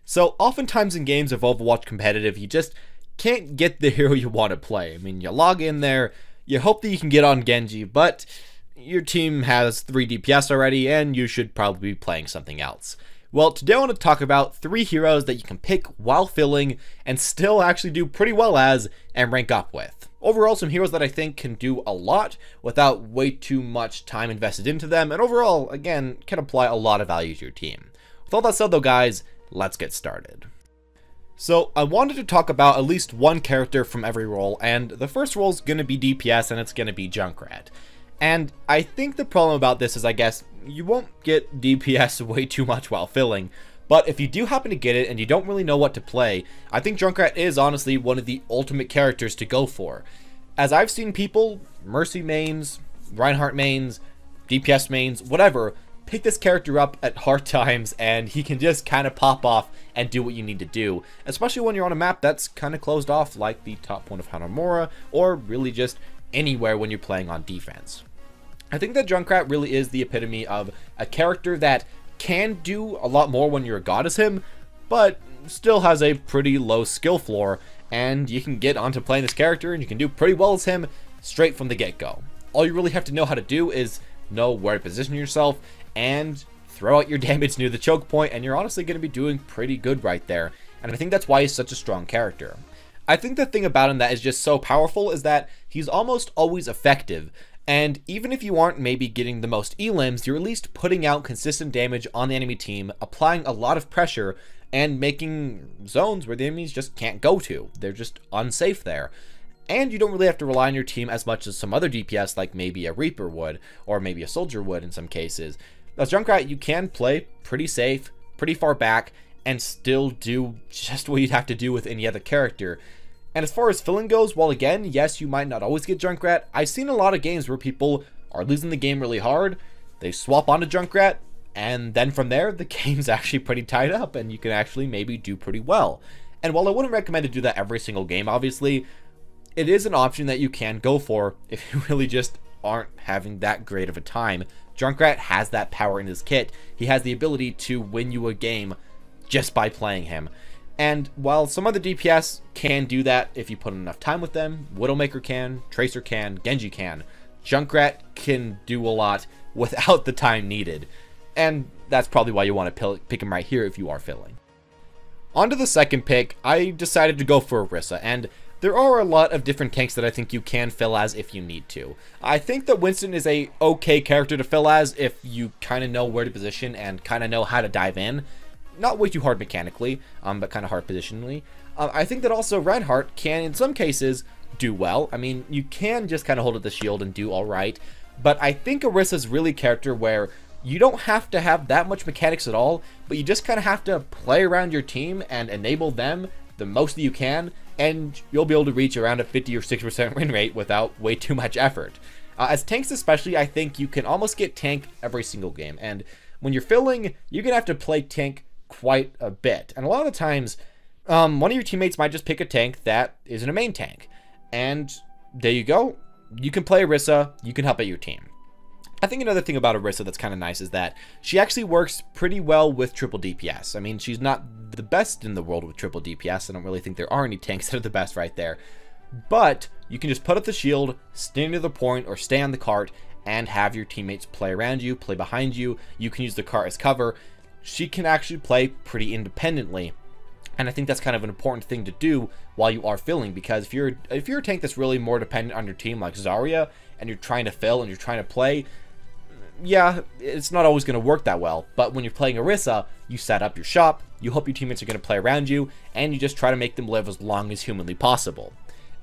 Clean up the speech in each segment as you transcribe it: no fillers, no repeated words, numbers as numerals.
So oftentimes in games of Overwatch competitive, you just can't get the hero you want to play. I mean, you log in there, you hope that you can get on Genji, but your team has 3 DPS already, and you should probably be playing something else. Well, today I want to talk about 3 heroes that you can pick while filling and still actually do pretty well as and rank up with. Overall, some heroes that I think can do a lot without way too much time invested into them, and overall, again, can apply a lot of value to your team. With all that said though, guys, let's get started. So I wanted to talk about at least one character from every role, and the first role is going to be DPS, and it's going to be Junkrat. And I think the problem about this is, I guess, you won't get DPS way too much while filling, but if you do happen to get it and you don't really know what to play, I think Junkrat is honestly one of the ultimate characters to go for. As I've seen people, Mercy mains, Reinhardt mains, DPS mains, whatever, pick this character up at hard times and he can just kind of pop off and do what you need to do, especially when you're on a map that's kind of closed off like the top point of Hanamura, or really just anywhere when you're playing on defense. I think that Junkrat really is the epitome of a character that can do a lot more when you're a god as him, but still has a pretty low skill floor, and you can get onto playing this character and you can do pretty well as him straight from the get-go. All you really have to know how to do is know where to position yourself and throw out your damage near the choke point, and you're honestly going to be doing pretty good right there. And I think that's why he's such a strong character. I think the thing about him that is just so powerful is that he's almost always effective. And even if you aren't maybe getting the most elims, you're at least putting out consistent damage on the enemy team, applying a lot of pressure, and making zones where the enemies just can't go to. They're just unsafe there. And you don't really have to rely on your team as much as some other DPS, like maybe a Reaper would, or maybe a Soldier would in some cases. As Junkrat, you can play pretty safe, pretty far back, and still do just what you'd have to do with any other character. And as far as filling goes, well, again, yes, you might not always get Junkrat. I've seen a lot of games where people are losing the game really hard, they swap onto Junkrat, and then from there, the game's actually pretty tied up, and you can actually maybe do pretty well. And while I wouldn't recommend to do that every single game, obviously, it is an option that you can go for if you really just aren't having that great of a time. Junkrat has that power in his kit. He has the ability to win you a game just by playing him. And while some other DPS can do that if you put enough time with them, Widowmaker can, Tracer can, Genji can, Junkrat can do a lot without the time needed. And that's probably why you want to pick him right here if you are filling. On to the second pick, I decided to go for IRISA, and there are a lot of different tanks that I think you can fill as if you need to. I think that Winston is a okay character to fill as if you kind of know where to position and kind of know how to dive in. Not way too hard mechanically, but kind of hard positionally. I think that also Reinhardt can, in some cases, do well. I mean, you can just kind of hold up the shield and do alright, but I think IRISA is really a character where you don't have to have that much mechanics at all, but you just kind of have to play around your team and enable them the most that you can, and you'll be able to reach around a 50 or 60% win rate without way too much effort. As tanks especially, I think you can almost get tank every single game, and when you're filling, you're going to have to play tank quite a bit. And a lot of the times, one of your teammates might just pick a tank that isn't a main tank, and there you go. You can play IRISA, you can help out your team. I think another thing about IRISA that's kind of nice is that she actually works pretty well with triple DPS. I mean, she's not the best in the world with triple DPS. I don't really think there are any tanks that are the best right there. But you can just put up the shield, stay near the point, or stay on the cart, and have your teammates play around you, play behind you. You can use the cart as cover. She can actually play pretty independently. And I think that's kind of an important thing to do while you are filling, because if you're a tank that's really more dependent on your team like Zarya, and you're trying to fill and you're trying to play, yeah, it's not always going to work that well. But when you're playing IRISA, you set up your shop, you hope your teammates are going to play around you, and you just try to make them live as long as humanly possible.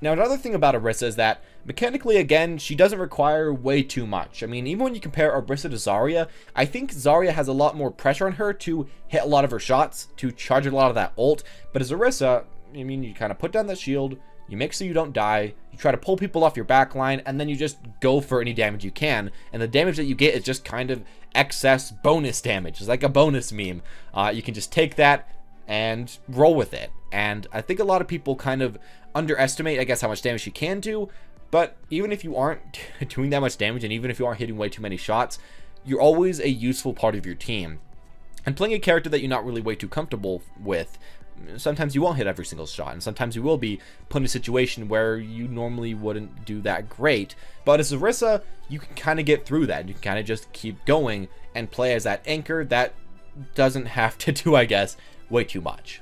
Now, another thing about IRISA is that, mechanically, again, she doesn't require way too much. I mean, even when you compare IRISA to Zarya, I think Zarya has a lot more pressure on her to hit a lot of her shots, to charge a lot of that ult. But as IRISA, I mean, you kind of put down that shield, you make sure you don't die, you try to pull people off your backline, and then you just go for any damage you can. And the damage that you get is just kind of excess bonus damage. It's like a bonus meme. You can just take that and roll with it. And I think a lot of people kind of underestimate, I guess, how much damage she can do. But even if you aren't doing that much damage, and even if you aren't hitting way too many shots, you're always a useful part of your team. And playing a character that you're not really way too comfortable with, sometimes you won't hit every single shot, and sometimes you will be put in a situation where you normally wouldn't do that great. But as IRISA, you can kind of get through that. You can kind of just keep going and play as that anchor that doesn't have to do, I guess, way too much.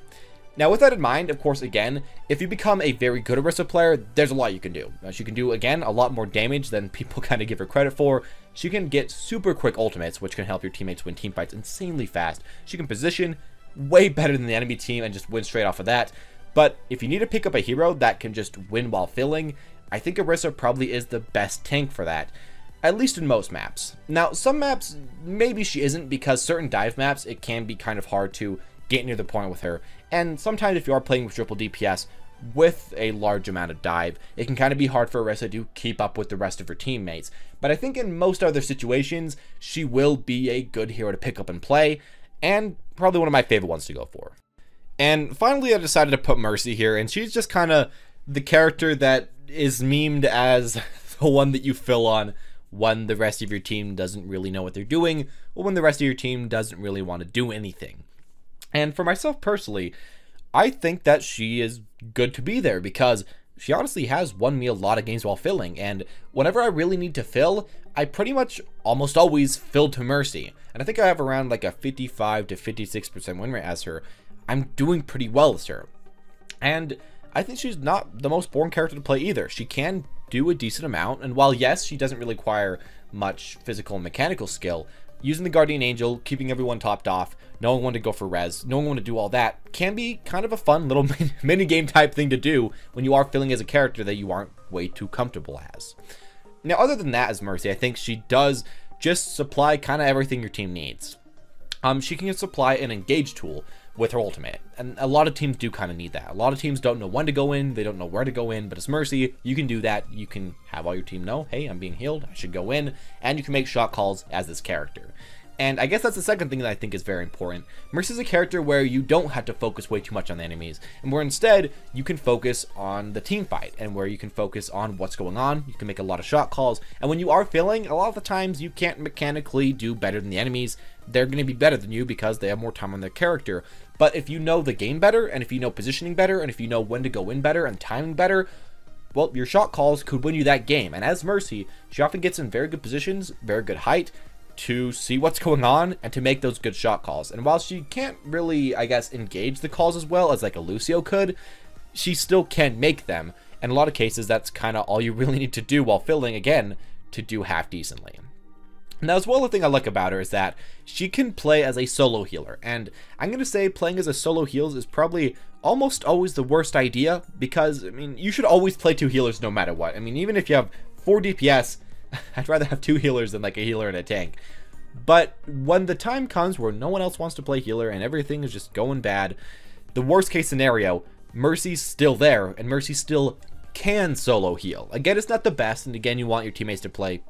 Now, with that in mind, of course, again, if you become a very good IRISA player, there's a lot you can do. She can do, again, a lot more damage than people kind of give her credit for. She can get super quick ultimates, which can help your teammates win team fights insanely fast. She can position way better than the enemy team and just win straight off of that. But if you need to pick up a hero that can just win while filling, I think IRISA probably is the best tank for that. At least in most maps. Now, some maps, maybe she isn't, because certain dive maps, it can be kind of hard to get near the point with her. And sometimes if you are playing with triple DPS with a large amount of dive, it can kind of be hard for IRISA to keep up with the rest of her teammates. But I think in most other situations, she will be a good hero to pick up and play, and probably one of my favorite ones to go for. And finally, I decided to put Mercy here, and she's just kind of the character that is memed as the one that you fill on when the rest of your team doesn't really know what they're doing, or when the rest of your team doesn't really want to do anything. And for myself personally, I think that she is good to be there, because she honestly has won me a lot of games while filling, and whenever I really need to fill, I pretty much almost always fill to Mercy. And I think I have around like a 55 to 56% win rate as her. I'm doing pretty well as her. And I think she's not the most boring character to play either. She can do a decent amount, and while yes, she doesn't really require much physical and mechanical skill, using the Guardian Angel, keeping everyone topped off, knowing when to go for res, knowing when to do all that, can be kind of a fun little mini game type thing to do when you are filling as a character that you aren't way too comfortable as. Now, other than that, as Mercy, I think she does just supply kind of everything your team needs. She can supply an engage tool with her ultimate, and a lot of teams do kind of need that. A lot of teams don't know when to go in, they don't know where to go in, but as Mercy, you can do that. You can have all your team know, hey, I'm being healed, I should go in, and you can make shot calls as this character. And I guess that's the second thing that I think is very important. Mercy is a character where you don't have to focus way too much on the enemies, and where instead you can focus on the team fight, and where you can focus on what's going on. You can make a lot of shot calls, and when you are filling, a lot of the times you can't mechanically do better than the enemies. They're going to be better than you because they have more time on their character. But if you know the game better, and if you know positioning better, and if you know when to go in better and timing better, well, your shot calls could win you that game. And as Mercy, she often gets in very good positions, very good height, to see what's going on and to make those good shot calls. And while she can't really, I guess, engage the calls as well as like a Lucio could, she still can make them. And in a lot of cases, that's kind of all you really need to do while filling, again, to do half decently. Now, as well, the thing I like about her is that she can play as a solo healer, and I'm going to say playing as a solo heals is probably almost always the worst idea, because, I mean, you should always play two healers no matter what. I mean, even if you have 4 DPS, I'd rather have 2 healers than like a healer and a tank. But when the time comes where no one else wants to play healer and everything is just going bad, the worst case scenario, Mercy's still there, and Mercy still can solo heal. Again, it's not the best, and again, you want your teammates to play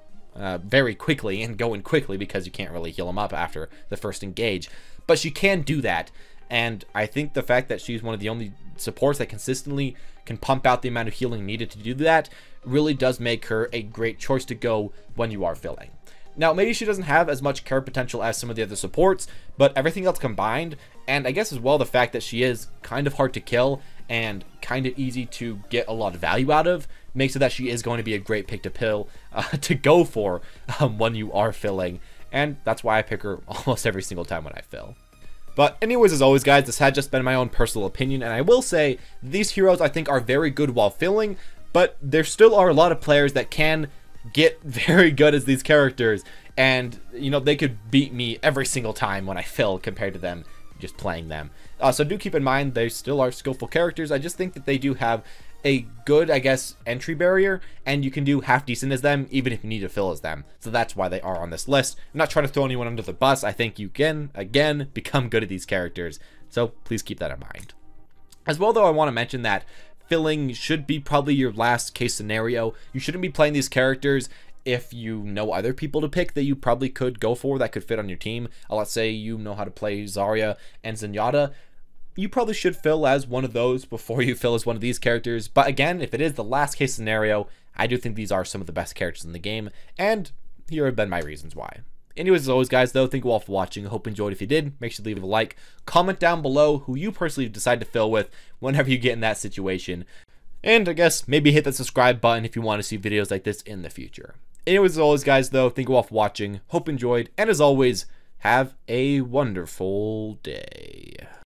very quickly and go in quickly because you can't really heal them up after the first engage, but she can do that. And I think the fact that she's one of the only supports that consistently can pump out the amount of healing needed to do that really does make her a great choice to go when you are filling. Now, maybe she doesn't have as much care potential as some of the other supports, but everything else combined, and I guess as well the fact that she is kind of hard to kill and kind of easy to get a lot of value out of, makes it that she is going to be a great pick to go for when you are filling, and that's why I pick her almost every single time when I fill. But anyways, as always, guys, this had just been my own personal opinion, and I will say these heroes I think are very good while filling, but there still are a lot of players that can get very good as these characters, and you know, they could beat me every single time when I fill compared to them just playing them. So do keep in mind they still are skillful characters. I just think that they do have a good, I guess, entry barrier, and you can do half decent as them even if you need to fill as them. So that's why they are on this list. I'm not trying to throw anyone under the bus. I think you can, again, become good at these characters. So please keep that in mind. As well, though, I want to mention that filling should be probably your last case scenario. You shouldn't be playing these characters if you know other people to pick that you probably could go for that could fit on your team. Let's say you know how to play Zarya and Zenyatta. You probably should fill as one of those before you fill as one of these characters. But again, if it is the last case scenario, I do think these are some of the best characters in the game, and here have been my reasons why. Anyways, as always, guys, though, thank you all for watching. I hope you enjoyed. If you did, make sure to leave a like. Comment down below who you personally decide to fill with whenever you get in that situation. And I guess maybe hit the subscribe button if you want to see videos like this in the future. Anyways, as always, guys, though, thank you all for watching. Hope you enjoyed. And as always, have a wonderful day.